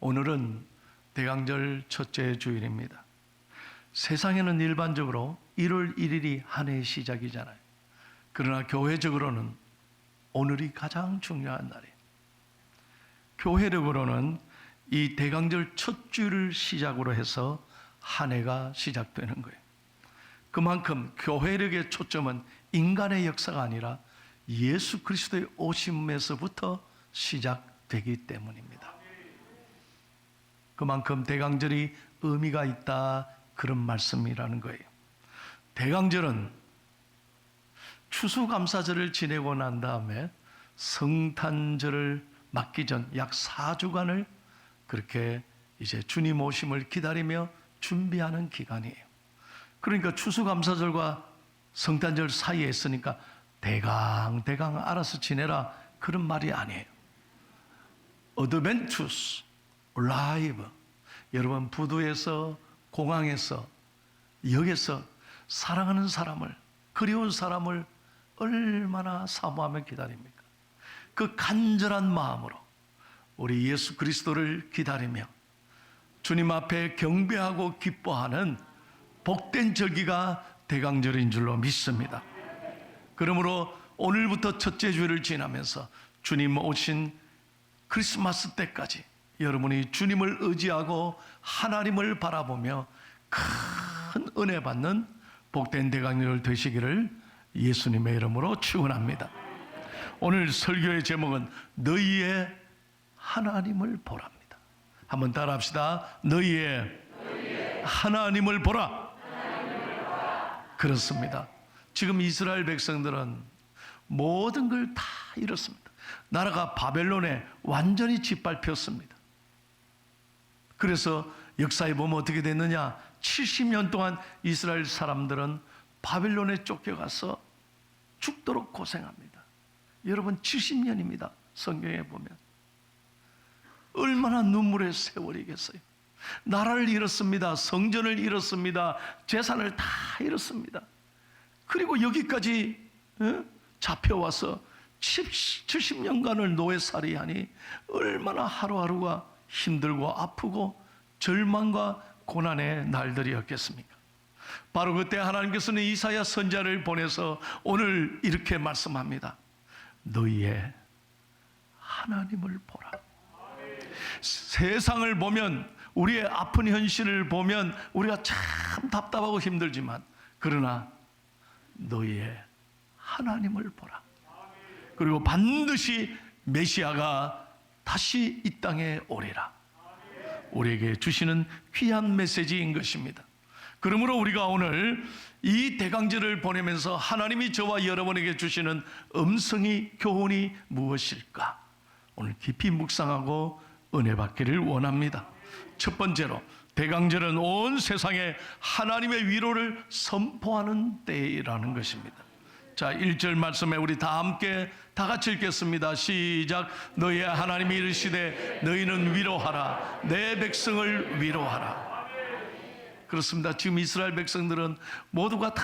오늘은 대강절 첫째 주일입니다. 세상에는 일반적으로 1월 1일이 한 해의 시작이잖아요. 그러나 교회적으로는 오늘이 가장 중요한 날이에요. 교회력으로는 이 대강절 첫 주일을 시작으로 해서 한 해가 시작되는 거예요. 그만큼 교회력의 초점은 인간의 역사가 아니라 예수 그리스도의 오심에서부터 시작되기 때문입니다. 그만큼 대강절이 의미가 있다, 그런 말씀이라는 거예요. 대강절은 추수감사절을 지내고 난 다음에 성탄절을 맞기 전 약 4주간을 그렇게 이제 주님 오심을 기다리며 준비하는 기간이에요. 그러니까 추수감사절과 성탄절 사이에 있으니까 대강 알아서 지내라, 그런 말이 아니에요. 어드벤투스 라이브, 여러분 부두에서, 공항에서, 역에서 사랑하는 사람을, 그리운 사람을 얼마나 사모하며 기다립니까? 그 간절한 마음으로 우리 예수 그리스도를 기다리며 주님 앞에 경배하고 기뻐하는 복된 절기가 대강절인 줄로 믿습니다. 그러므로 오늘부터 첫째 주일을 지나면서 주님 오신 크리스마스 때까지 여러분이 주님을 의지하고 하나님을 바라보며 큰 은혜 받는 복된 대강절 되시기를 예수님의 이름으로 축원합니다. 오늘 설교의 제목은 너희의 하나님을 보라입니다. 한번 따라합시다. 너희의 하나님을 보라. 그렇습니다. 지금 이스라엘 백성들은 모든 걸 다 잃었습니다. 나라가 바벨론에 완전히 짓밟혔습니다. 그래서 역사에 보면 어떻게 됐느냐, 70년 동안 이스라엘 사람들은 바벨론에 쫓겨가서 죽도록 고생합니다. 여러분 70년입니다. 성경에 보면 얼마나 눈물의 세월이겠어요. 나라를 잃었습니다. 성전을 잃었습니다. 재산을 다 잃었습니다. 그리고 여기까지 잡혀와서 70년간을 노예살이하니 얼마나 하루하루가 힘들고 아프고 절망과 고난의 날들이었겠습니까? 바로 그때 하나님께서는 이사야 선지자를 보내서 오늘 이렇게 말씀합니다. 너희의 하나님을 보라. 세상을 보면, 우리의 아픈 현실을 보면 우리가 참 답답하고 힘들지만, 그러나 너희의 하나님을 보라. 그리고 반드시 메시아가 다시 이 땅에 오리라. 우리에게 주시는 귀한 메시지인 것입니다. 그러므로 우리가 오늘 이 대강절을 보내면서 하나님이 저와 여러분에게 주시는 음성이, 교훈이 무엇일까? 오늘 깊이 묵상하고 은혜 받기를 원합니다. 첫 번째로, 대강절은 온 세상에 하나님의 위로를 선포하는 때라는 것입니다. 자, 1절 말씀에 우리 다 함께 다 같이 읽겠습니다. 시작. 너희의 하나님이 이르시되 너희는 위로하라. 내 백성을 위로하라. 그렇습니다. 지금 이스라엘 백성들은 모두가 다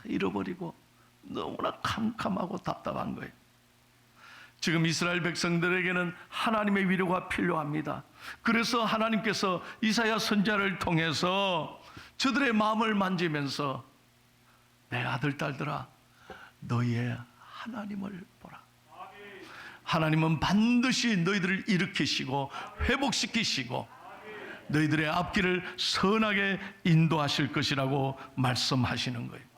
잃어버리고 너무나 캄캄하고 답답한 거예요. 지금 이스라엘 백성들에게는 하나님의 위로가 필요합니다. 그래서 하나님께서 이사야 선지자를 통해서 저들의 마음을 만지면서 내 아들, 딸들아, 너희의 하나님을 보라. 하나님은 반드시 너희들을 일으키시고 회복시키시고 너희들의 앞길을 선하게 인도하실 것이라고 말씀하시는 거예요.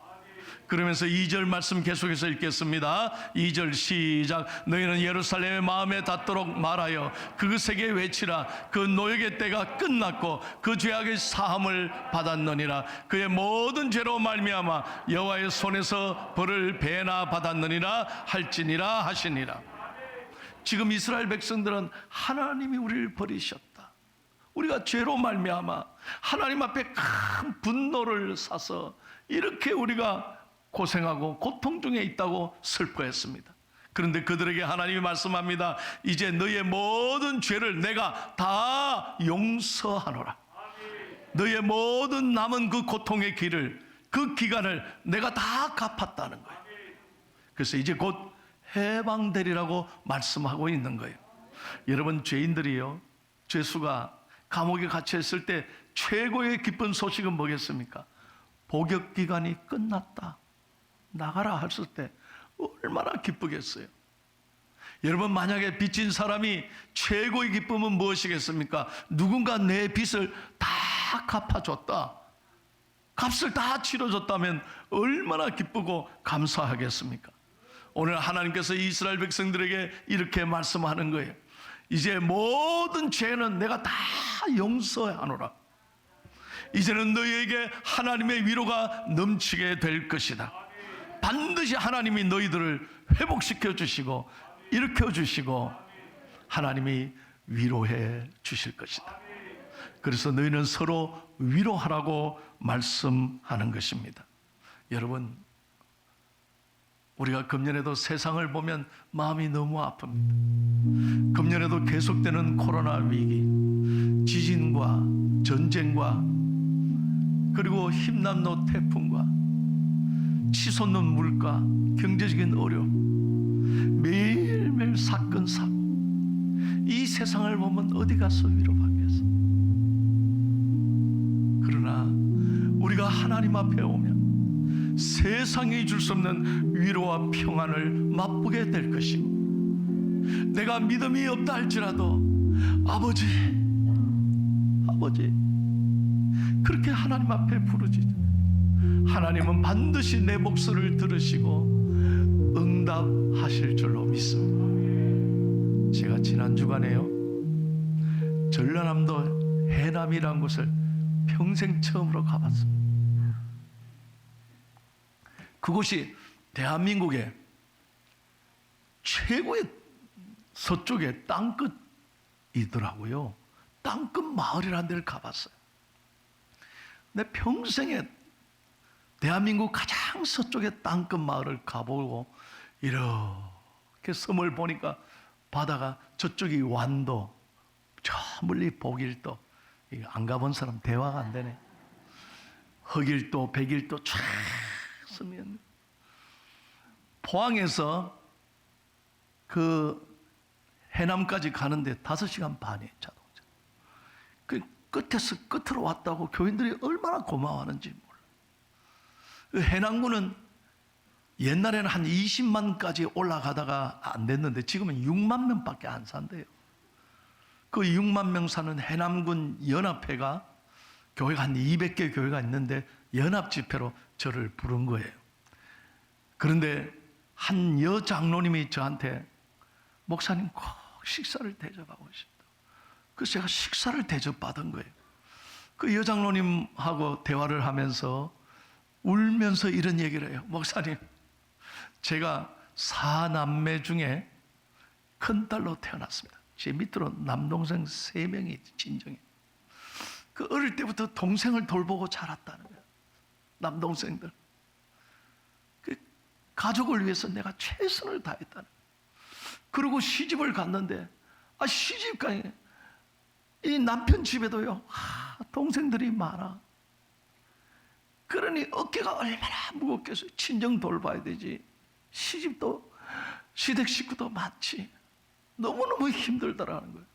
그러면서 2절 말씀 계속해서 읽겠습니다. 2절 시작. 너희는 예루살렘의 마음에 닿도록 말하여 그것에게 외치라. 그 노역의 때가 끝났고 그 죄악의 사함을 받았느니라. 그의 모든 죄로 말미암아 여호와의 손에서 벌을 배나 받았느니라 할지니라 하시니라. 지금 이스라엘 백성들은 하나님이 우리를 버리셨다, 우리가 죄로 말미암아 하나님 앞에 큰 분노를 사서 이렇게 우리가 고생하고 고통 중에 있다고 슬퍼했습니다. 그런데 그들에게 하나님이 말씀합니다. 이제 너희의 모든 죄를 내가 다 용서하노라. 너희의 모든 남은 그 고통의 길을, 그 기간을 내가 다 갚았다는 거예요. 그래서 이제 곧 해방되리라고 말씀하고 있는 거예요. 여러분, 죄인들이요, 죄수가 감옥에 갇혀있을 때 최고의 기쁜 소식은 뭐겠습니까? 복역 기간이 끝났다, 나가라 했을 때 얼마나 기쁘겠어요. 여러분, 만약에 빚진 사람이 최고의 기쁨은 무엇이겠습니까? 누군가 내 빚을 다 갚아줬다, 값을 다 치러줬다면 얼마나 기쁘고 감사하겠습니까? 오늘 하나님께서 이스라엘 백성들에게 이렇게 말씀하는 거예요. 이제 모든 죄는 내가 다 용서하노라. 이제는 너희에게 하나님의 위로가 넘치게 될 것이다. 반드시 하나님이 너희들을 회복시켜 주시고 일으켜 주시고 하나님이 위로해 주실 것이다. 그래서 너희는 서로 위로하라고 말씀하는 것입니다. 여러분, 우리가 금년에도 세상을 보면 마음이 너무 아픕니다. 금년에도 계속되는 코로나 위기, 지진과 전쟁과 그리고 힘남노 태풍과 치솟는 물가, 경제적인 어려움, 매일매일 사건 사고, 이 세상을 보면 어디 가서 위로받겠어? 그러나 우리가 하나님 앞에 오면 세상이 줄 수 없는 위로와 평안을 맛보게 될 것이고, 내가 믿음이 없다 할지라도 아버지 그렇게 하나님 앞에 부르짖으면 하나님은 반드시 내 목소리를 들으시고 응답하실 줄로 믿습니다. 제가 지난 주간에요, 전라남도 해남이라는 곳을 평생 처음으로 가봤습니다. 그곳이 대한민국의 최고의 서쪽의 땅끝이더라고요. 땅끝 마을이라는 데를 가봤어요. 내 평생에 대한민국 가장 서쪽의 땅끝 마을을 가보고 이렇게 섬을 보니까 바다가 저쪽이 완도, 저 멀리 복일도, 안 가본 사람 대화가 안 되네. 흑일도, 백일도 쫙 서면 포항에서 그 해남까지 가는데 5시간 반이에요, 자동차. 그 끝에서 끝으로 왔다고 교인들이 얼마나 고마워하는지 몰라. 그 해남군은 옛날에는 한 20만까지 올라가다가 안 됐는데 지금은 6만 명밖에 안 산대요. 그 6만 명 사는 해남군 연합회가, 교회가 한 200개 교회가 있는데 연합 집회로 저를 부른 거예요. 그런데 한 여장로님이 저한테 목사님 꼭 식사를 대접하고 싶다. 그래서 제가 식사를 대접받은 거예요. 그 여장로님하고 대화를 하면서 울면서 이런 얘기를 해요. 목사님, 제가 4남매 중에 큰딸로 태어났습니다. 제 밑으로 남동생 3명이 친정에. 그 어릴 때부터 동생을 돌보고 자랐다는 거예요. 남동생들. 그 가족을 위해서 내가 최선을 다했다는 거예요. 그리고 시집을 갔는데, 시집가에 이 남편 집에도요, 동생들이 많아. 그러니 어깨가 얼마나 무겁겠어요. 친정 돌봐야 되지. 시집도, 시댁 식구도 많지. 너무너무 힘들더라는 거예요.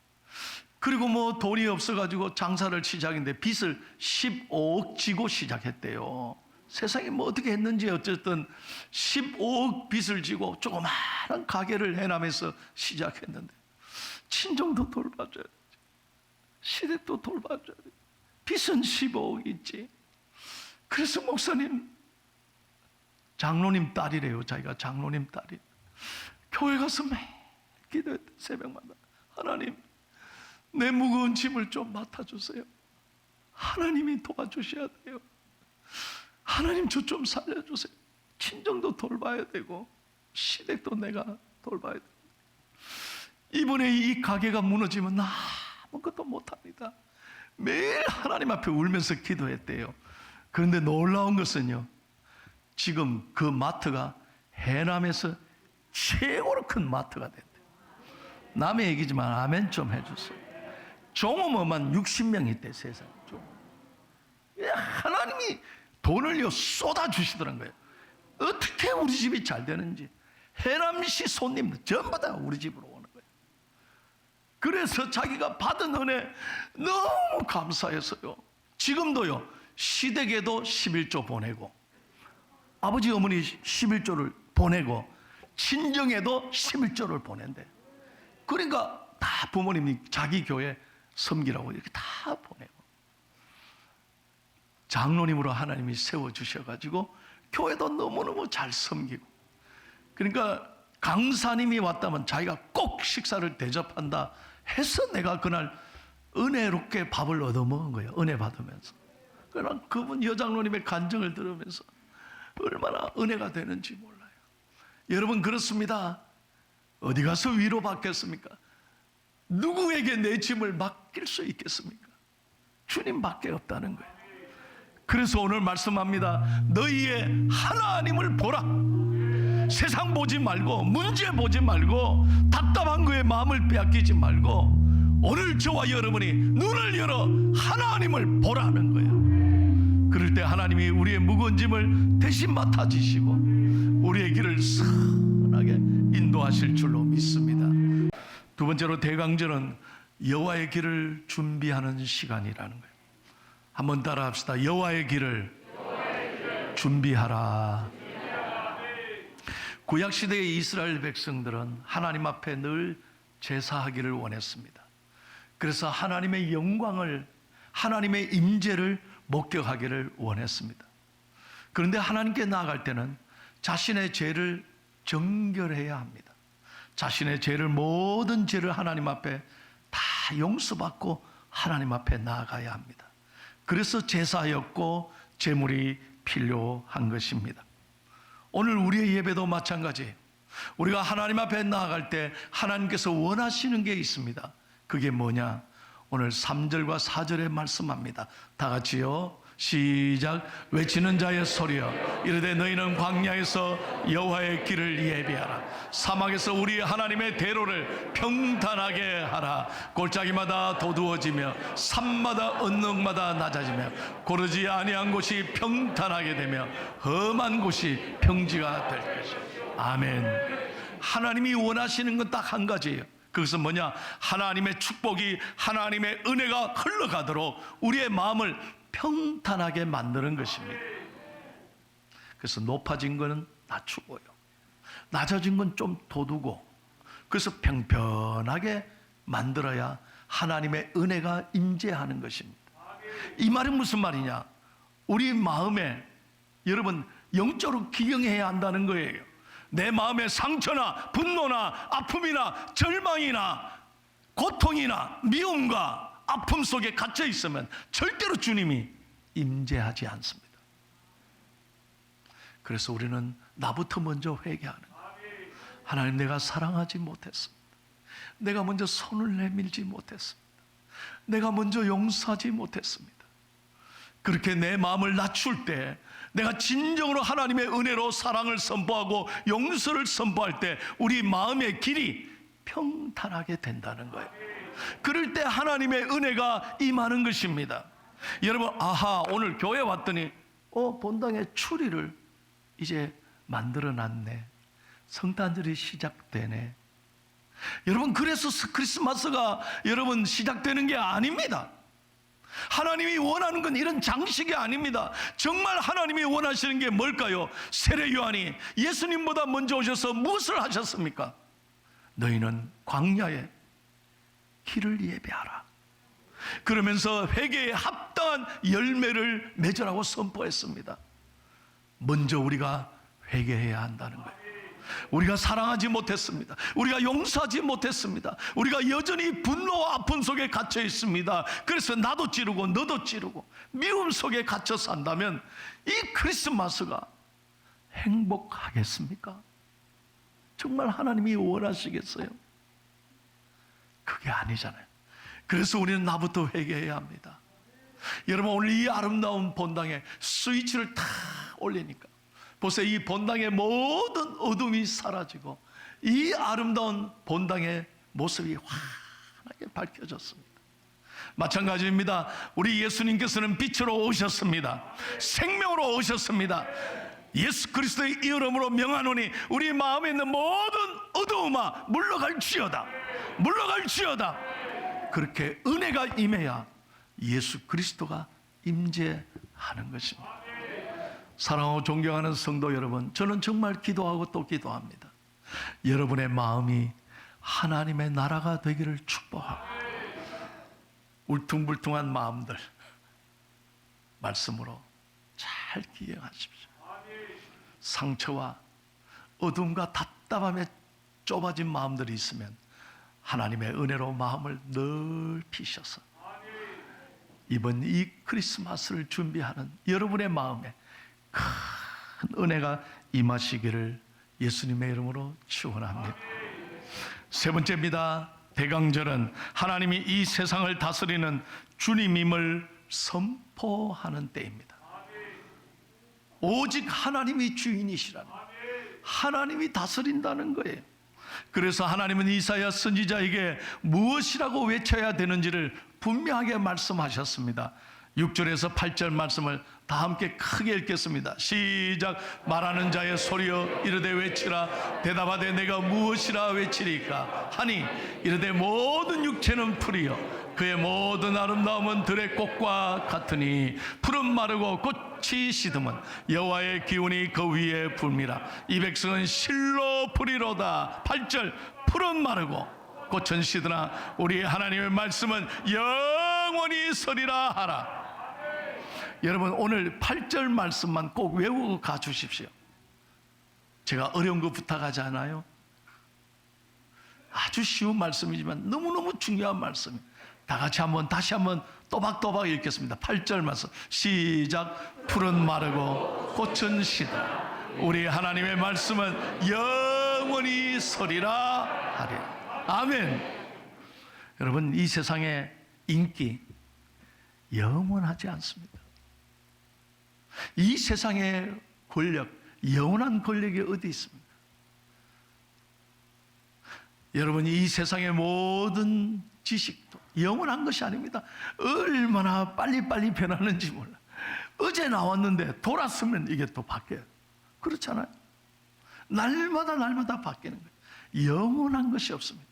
그리고 뭐 돈이 없어가지고 장사를 시작했는데 빚을 15억 지고 시작했대요. 세상에 뭐 어떻게 했는지 어쨌든 15억 빚을 지고 조그마한 가게를 해남에서 시작했는데 친정도 돌봐줘야 되지, 시댁도 돌봐줘야 되지, 빚은 15억 있지. 그래서 목사님, 장로님 딸이래요. 자기가 장로님 딸이. 교회 가서 매일 기도했대, 새벽마다. 하나님, 내 무거운 짐을 좀 맡아주세요. 하나님이 도와주셔야 돼요. 하나님, 저 좀 살려주세요. 친정도 돌봐야 되고 시댁도 내가 돌봐야 되고. 이번에 이 가게가 무너지면 나 아무것도 못합니다. 매일 하나님 앞에 울면서 기도했대요. 그런데 놀라운 것은요, 지금 그 마트가 해남에서 최고로 큰 마트가 됐대요. 남의 얘기지만 아멘 좀 해주세요. 종업원만 60명 있대, 세상에. 하나님이 돈을요 쏟아주시더란 거예요. 어떻게 우리 집이 잘 되는지. 해남시 손님들 전부 다 우리 집으로 오는 거예요. 그래서 자기가 받은 은혜 너무 감사해서요, 지금도요 시댁에도 11조 보내고, 아버지 어머니 11조를 보내고, 친정에도 11조를 보낸대. 그러니까 다 부모님이 자기 교회 섬기라고 이렇게 다 보내고, 장로님으로 하나님이 세워주셔가지고 교회도 너무너무 잘 섬기고, 그러니까 강사님이 왔다면 자기가 꼭 식사를 대접한다 해서 내가 그날 은혜롭게 밥을 얻어먹은 거예요. 은혜 받으면서. 그러나 그분 여장로님의 간증을 들으면서 얼마나 은혜가 되는지 몰라요. 여러분, 그렇습니다. 어디 가서 위로받겠습니까? 누구에게 내 짐을 맡길 수 있겠습니까? 주님밖에 없다는 거예요. 그래서 오늘 말씀합니다. 너희의 하나님을 보라. 세상 보지 말고, 문제 보지 말고, 답답한 그의 마음을 빼앗기지 말고, 오늘 저와 여러분이 눈을 열어 하나님을 보라는 거예요. 그럴 때 하나님이 우리의 무거운 짐을 대신 맡아주시고 우리의 길을 선하게 인도하실 줄로 믿습니다. 두 번째로, 대강절은 여호와의 길을 준비하는 시간이라는 거예요. 한번 따라 합시다. 여호와의 길을 준비하라. 구약시대의 이스라엘 백성들은 하나님 앞에 늘 제사하기를 원했습니다. 그래서 하나님의 영광을, 하나님의 임재를 목격하기를 원했습니다. 그런데 하나님께 나아갈 때는 자신의 죄를 정결해야 합니다. 자신의 죄를, 모든 죄를 하나님 앞에 다 용서받고 하나님 앞에 나아가야 합니다. 그래서 제사였고 제물이 필요한 것입니다. 오늘 우리의 예배도 마찬가지예요. 우리가 하나님 앞에 나아갈 때 하나님께서 원하시는 게 있습니다. 그게 뭐냐? 오늘 3절과 4절에 말씀합니다. 다 같이요, 시작. 외치는 자의 소리여, 이르되 너희는 광야에서 여호와의 길을 예비하라. 사막에서 우리 하나님의 대로를 평탄하게 하라. 골짜기마다 도두어지며 산마다 언덕마다 낮아지며 고르지 아니한 곳이 평탄하게 되며 험한 곳이 평지가 될 것이다. 아멘. 하나님이 원하시는 건 딱 한 가지예요. 그것은 뭐냐? 하나님의 축복이, 하나님의 은혜가 흘러가도록 우리의 마음을 평탄하게 만드는 것입니다. 그래서 높아진 것은 낮추고요, 낮아진 건 좀 돋우고, 그래서 평평하게 만들어야 하나님의 은혜가 임재하는 것입니다. 이 말은 무슨 말이냐? 우리 마음에, 여러분, 영적으로 기경해야 한다는 거예요. 내 마음에 상처나 분노나 아픔이나 절망이나 고통이나 미움과 아픔 속에 갇혀 있으면 절대로 주님이 임재하지 않습니다. 그래서 우리는 나부터 먼저 회개하는 거예요. 하나님, 내가 사랑하지 못했습니다. 내가 먼저 손을 내밀지 못했습니다. 내가 먼저 용서하지 못했습니다. 그렇게 내 마음을 낮출 때, 내가 진정으로 하나님의 은혜로 사랑을 선포하고 용서를 선포할 때 우리 마음의 길이 평탄하게 된다는 거예요. 그럴 때 하나님의 은혜가 임하는 것입니다. 여러분, 아하, 오늘 교회 왔더니 본당에 추리를 이제 만들어놨네. 성탄절이 시작되네. 여러분, 그래서 크리스마스가 여러분 시작되는 게 아닙니다. 하나님이 원하는 건 이런 장식이 아닙니다. 정말 하나님이 원하시는 게 뭘까요? 세례 요한이 예수님보다 먼저 오셔서 무엇을 하셨습니까? 너희는 광야에 길을 예배하라. 그러면서 회개에 합당한 열매를 맺으라고 선포했습니다. 먼저 우리가 회개해야 한다는 거예요. 우리가 사랑하지 못했습니다. 우리가 용서하지 못했습니다. 우리가 여전히 분노와 아픔 속에 갇혀 있습니다. 그래서 나도 찌르고 너도 찌르고 미움 속에 갇혀 산다면 이 크리스마스가 행복하겠습니까? 정말 하나님이 원하시겠어요? 그게 아니잖아요. 그래서 우리는 나부터 회개해야 합니다. 여러분, 오늘 이 아름다운 본당에 스위치를 탁 올리니까 보세요. 이 본당의 모든 어둠이 사라지고 이 아름다운 본당의 모습이 환하게 밝혀졌습니다. 마찬가지입니다. 우리 예수님께서는 빛으로 오셨습니다. 생명으로 오셨습니다. 예수 그리스도의 이름으로 명하노니 우리 마음에 있는 모든 어두움아 물러갈지어다. 물러갈지어다. 그렇게 은혜가 임해야 예수 그리스도가 임재하는 것입니다. 사랑하고 존경하는 성도 여러분, 저는 정말 기도하고 또 기도합니다. 여러분의 마음이 하나님의 나라가 되기를 축복하고, 울퉁불퉁한 마음들 말씀으로 잘 기억하십시오. 상처와 어둠과 답답함에 좁아진 마음들이 있으면 하나님의 은혜로 마음을 넓히셔서 이번 이 크리스마스를 준비하는 여러분의 마음에 큰 은혜가 임하시기를 예수님의 이름으로 축원합니다. 세 번째입니다. 대강절은 하나님이 이 세상을 다스리는 주님임을 선포하는 때입니다. 오직 하나님이 주인이시라는, 하나님이 다스린다는 거예요. 그래서 하나님은 이사야 선지자에게 무엇이라고 외쳐야 되는지를 분명하게 말씀하셨습니다. 6절에서 8절 말씀을 다 함께 크게 읽겠습니다. 시작. 말하는 자의 소리여 이르되 외치라. 대답하되 내가 무엇이라 외치리까 하니 이르되 모든 육체는 풀이여 그의 모든 아름다움은 들의 꽃과 같으니 풀은 마르고 꽃이 시듬은 여호와의 기운이 그 위에 불미라. 이 백성은 실로 풀이로다. 8절. 풀은 마르고 꽃은 시드나 우리 하나님의 말씀은 영원히 서리라 하라. 여러분, 오늘 8절 말씀만 꼭 외우고 가주십시오. 제가 어려운 거 부탁하지 않아요? 아주 쉬운 말씀이지만 너무너무 중요한 말씀이에요. 다 같이 다시 한번 또박또박 읽겠습니다. 8절 말씀 시작. 풀은 마르고 꽃은 시드나 우리 하나님의 말씀은 영원히 서리라 하리라. 아멘. 여러분, 이 세상의 인기 영원하지 않습니다. 이 세상의 권력, 영원한 권력이 어디 있습니까? 여러분, 이 세상의 모든 지식도 영원한 것이 아닙니다. 얼마나 빨리빨리 변하는지 몰라. 어제 나왔는데 돌았으면 이게 또 바뀌어요. 그렇잖아요. 날마다 바뀌는 거예요. 영원한 것이 없습니다.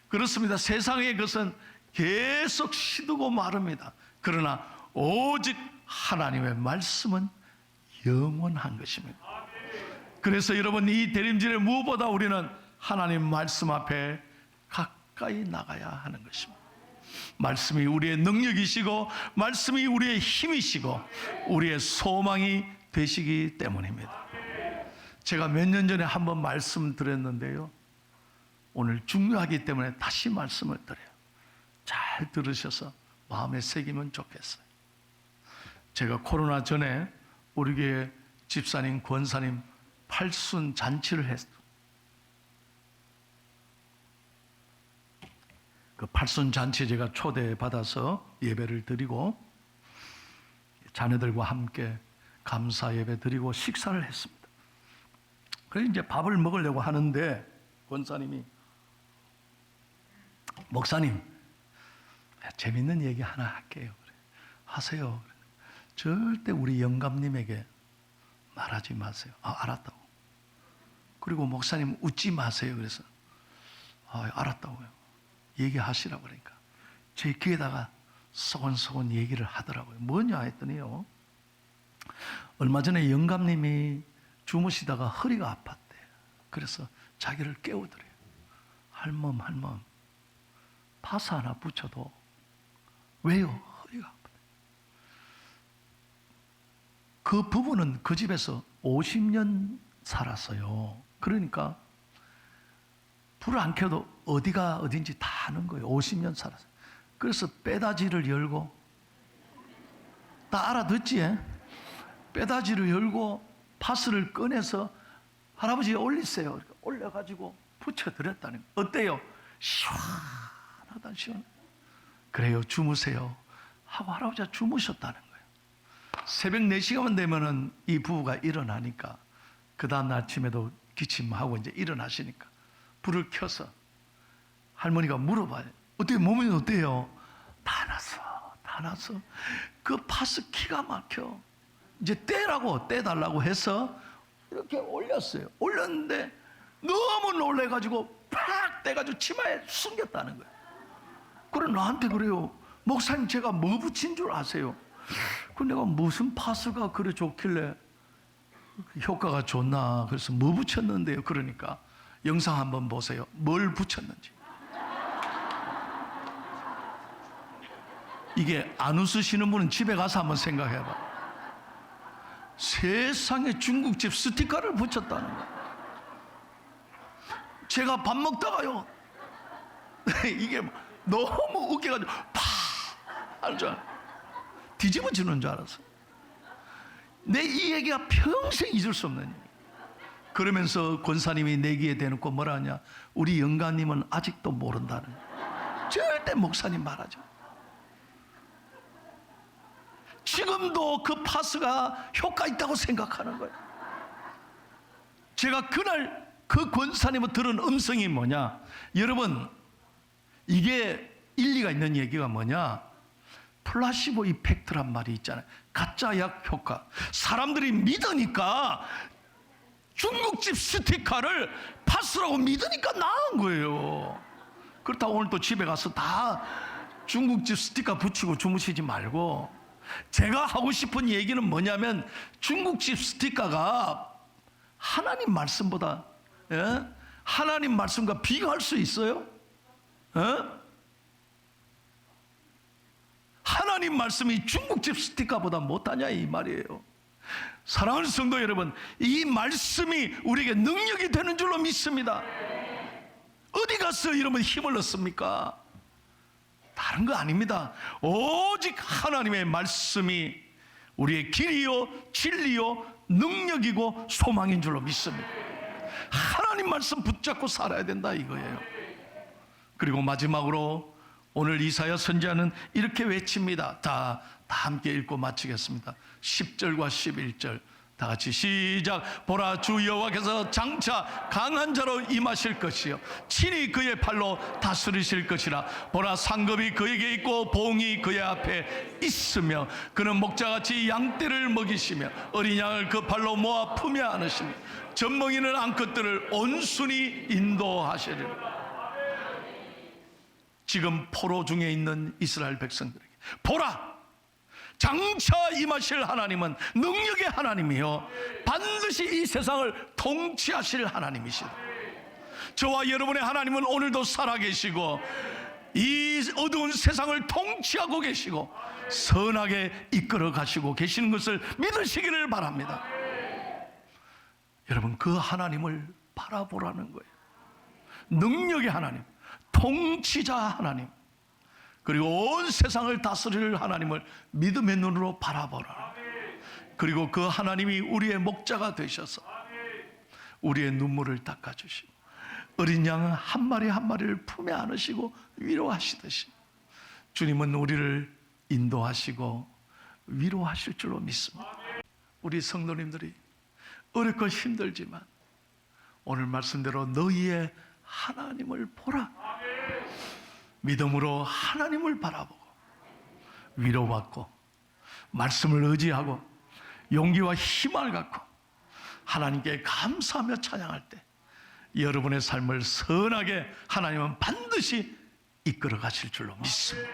그렇습니다. 세상의 것은 계속 시두고 마릅니다. 그러나 오직 하나님의 말씀은 영원한 것입니다. 그래서 여러분, 이 대림절에 무엇보다 우리는 하나님 말씀 앞에 가까이 나가야 하는 것입니다. 말씀이 우리의 능력이시고 말씀이 우리의 힘이시고 우리의 소망이 되시기 때문입니다. 제가 몇 년 전에 한번 말씀드렸는데요, 오늘 중요하기 때문에 다시 말씀을 드려요. 잘 들으셔서 마음에 새기면 좋겠어요. 제가 코로나 전에 우리 교회 집사님, 권사님 팔순 잔치를 했어요. 그 팔순 잔치에 제가 초대받아서 예배를 드리고 자녀들과 함께 감사 예배 드리고 식사를 했습니다. 그래서 이제 밥을 먹으려고 하는데 권사님이, 목사님 재밌는 얘기 하나 할게요. 하세요. 절대 우리 영감님에게 말하지 마세요. 알았다고. 그리고 목사님 웃지 마세요. 그래서 알았다고요. 얘기하시라고. 그러니까 제 귀에다가 소곤소곤 얘기를 하더라고요. 뭐냐 했더니요, 얼마 전에 영감님이 주무시다가 허리가 아팠대요. 그래서 자기를 깨우더래요. 할멈 파스 하나 붙여도 왜요? 허리가 아프대. 그 부부는 그 집에서 50년 살았어요. 그러니까 불을 안 켜도 어디가 어딘지 다 아는 거예요. 50년 살았어요. 그래서 빼다지를 열고, 다 알아듣지? 빼다지를 열고 파스를 꺼내서 할아버지에 올리세요. 이렇게 올려가지고 붙여드렸다는 거예요. 어때요? 시원하다, 시원해. 그래요, 주무세요 하고 할아버지가 주무셨다는 거예요. 새벽 4시간 되면은 이 부부가 일어나니까, 그 다음 날 아침에도 기침하고 이제 일어나시니까 불을 켜서 할머니가 물어봐요. 어때요? 몸이 어때요? 다 났어. 그 파스 기가 막혀. 이제 떼달라고 해서 이렇게 올렸어요. 올렸는데 너무 놀래가지고 팍 떼가지고 치마에 숨겼다는 거예요. 그래 나한테 그래요. 목사님 제가 뭐 붙인 줄 아세요? 그 내가 무슨 파스가 그래 좋길래 효과가 좋나 그래서 뭐 붙였는데요. 그러니까 영상 한번 보세요. 뭘 붙였는지. 이게 안 웃으시는 분은 집에 가서 한번 생각해봐. 세상에 중국집 스티커를 붙였다는 거예요. 제가 밥 먹다가요 이게 너무 웃겨가지고 팍 하는 줄 알았어요. 뒤집어지는 줄 알았어. 내 이 얘기가 평생 잊을 수 없는 얘기. 그러면서 권사님이 내기에 대놓고 뭐라 하냐, 우리 영가님은 아직도 모른다는 거예요. 절대 목사님 말하죠. 지금도 그 파스가 효과 있다고 생각하는 거예요. 제가 그날 그 권사님을 들은 음성이 뭐냐, 여러분 이게 일리가 있는 얘기가 뭐냐, 플라시보 이펙트란 말이 있잖아요. 가짜 약 효과. 사람들이 믿으니까 중국집 스티커를 파스라고 믿으니까 나은 거예요. 그렇다고 오늘 또 집에 가서 다 중국집 스티커 붙이고 주무시지 말고, 제가 하고 싶은 얘기는 뭐냐면 중국집 스티커가 하나님 말씀보다, 예? 하나님 말씀과 비교할 수 있어요? 예? 하나님 말씀이 중국집 스티커보다 못하냐 이 말이에요. 사랑하는 성도 여러분, 이 말씀이 우리에게 능력이 되는 줄로 믿습니다. 어디 가서 여러분 힘을 얻습니까? 다른 거 아닙니다. 오직 하나님의 말씀이 우리의 길이요 진리요 능력이고 소망인 줄로 믿습니다. 하나님 말씀 붙잡고 살아야 된다 이거예요. 그리고 마지막으로 오늘 이사야 선지자는 이렇게 외칩니다. 다 함께 읽고 마치겠습니다. 10절과 11절 다 같이 시작. 보라, 주 여호와께서 장차 강한 자로 임하실 것이요 친히 그의 팔로 다스리실 것이라. 보라, 상급이 그에게 있고 봉이 그의 앞에 있으며 그는 목자같이 양떼를 먹이시며 어린 양을 그 팔로 모아 품에 안으시며 젖먹이는 암컷들을 온순히 인도하시리라. 지금 포로 중에 있는 이스라엘 백성들에게 보라, 장차 임하실 하나님은 능력의 하나님이요 반드시 이 세상을 통치하실 하나님이시다. 저와 여러분의 하나님은 오늘도 살아계시고 이 어두운 세상을 통치하고 계시고 선하게 이끌어 가시고 계시는 것을 믿으시기를 바랍니다. 여러분, 그 하나님을 바라보라는 거예요. 능력의 하나님, 통치자 하나님, 그리고 온 세상을 다스릴 하나님을 믿음의 눈으로 바라보라. 그리고 그 하나님이 우리의 목자가 되셔서 우리의 눈물을 닦아주시고 어린 양 한 마리 한 마리를 품에 안으시고 위로하시듯이 주님은 우리를 인도하시고 위로하실 줄로 믿습니다. 우리 성도님들이 어렵고 힘들지만 오늘 말씀대로 너희의 하나님을 보라. 믿음으로 하나님을 바라보고 위로받고 말씀을 의지하고 용기와 힘을 갖고 하나님께 감사하며 찬양할 때 여러분의 삶을 선하게 하나님은 반드시 이끌어 가실 줄로 믿습니다.